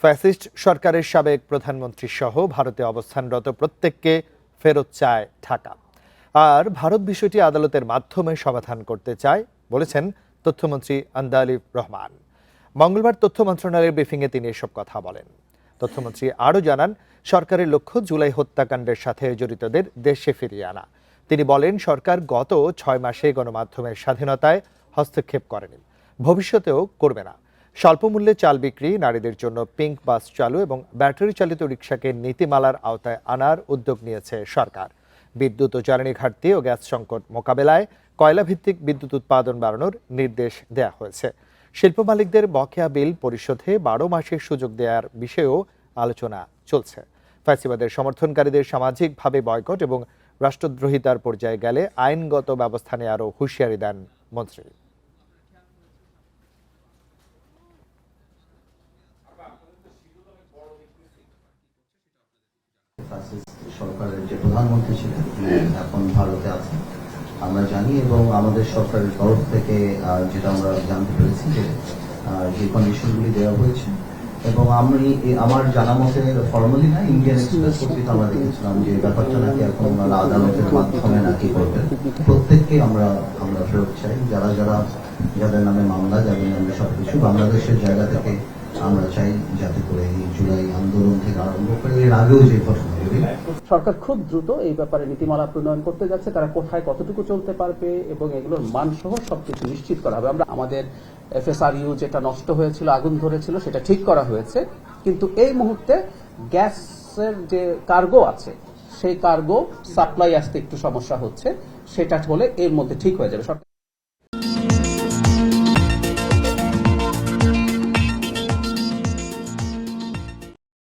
Fascist সরকারের সাবেক প্রধানমন্ত্রী সহ ভারতে অবস্থানরত প্রত্যেককে ফেরত চায় ঢাকা। আর ভারত বিষয়টি আদালতের মাধ্যমে সমাধান করতে চায় বলেছেন তথ্যমন্ত্রী আন্দালিব রহমান। মঙ্গলবার তথ্য মন্ত্রণালয়ের ব্রিফিংয়ে তিনি এসব কথা বলেন। তথ্যমন্ত্রী আরও জানান, সরকারের লক্ষ্য জুলাই হত্যাকাণ্ডের সাথে জড়িতদের দেশে ফিরিয়ে আনা। তিনি বলেন, সরকার গত 6 মাসে গণমাধ্যমের স্বাধীনতায় হস্তক্ষেপ করেনি, ভবিষ্যতেও করবে না। স্বল্পমূল্যে চাল বিক্রি, নারীদের জন্য পিঙ্ক বাস চালু এবং ব্যাটারি চালিত রিকশাকে নীতিমালার আওতায় আনার উদ্যোগ নিয়েছে সরকার। বিদ্যুৎ ও জ্বালানি ঘাটতি ও গ্যাস সংকট মোকাবেলায় কয়লাভিত্তিক বিদ্যুৎ উৎপাদন বাড়ানোর নির্দেশ দেওয়া হয়েছে। শিল্প মালিকদের বকেয়া বিল পরিশোধে 12 মাসের সুযোগ দেওয়ার বিষয়েও আলোচনা চলছে। ফ্যাসিবাদের সমর্থনকারীদের সামাজিকভাবে বয়কট এবং রাষ্ট্রদ্রোহিতার পর্যায়ে গেলে আইনগত ব্যবস্থা নিয়ে আরও হুঁশিয়ারি দেন মন্ত্রী। সরকারের যে প্রধানমন্ত্রী ছিলেন এখন ভারতে আছেন আমরা জানি, এবং আমাদের সরকারের তরফ থেকে যেটা আমরা জানতে পেরেছি যে কন্ডিশনগুলি দেওয়া হয়েছে, এবং আমি আমার জানা মতে ফর্মালি না, ইন্ডিয়ান এক্সপ্রেস পত্রিকা আমরা দেখেছিলাম যে ব্যাপারটা নাকি এখন ওনারা আদালতের মাধ্যমে নাকি করবেন। প্রত্যেককে আমরা ফেরত চাই, যাদের নামে মামলা, যাদের নামে সবকিছু বাংলাদেশের জায়গা থেকে আমরা চাই, যাতে করে এই জুলাই আন্দোলন থেকে আরম্ভ করে এর আগেও যে ঘটনাগুলি। সরকার খুব দ্রুত এই ব্যাপারে নীতিমালা প্রণয়ন করতে যাচ্ছে। তারা কোথায় কতটুকু চলতে পারবে এবং এগুলোর মানসহ সবকিছু নিশ্চিত করা হবে। আমরা আমাদের FSRU যেটা নষ্ট হয়েছিল, আগুন ধরেছিল, সেটা ঠিক করা হয়েছে, কিন্তু এই মুহূর্তে গ্যাসের যে কার্গো আছে সেই কার্গো সাপ্লাই আসতে একটু সমস্যা হচ্ছে। সেটা হলে এর মধ্যে ঠিক হয়ে যাবে।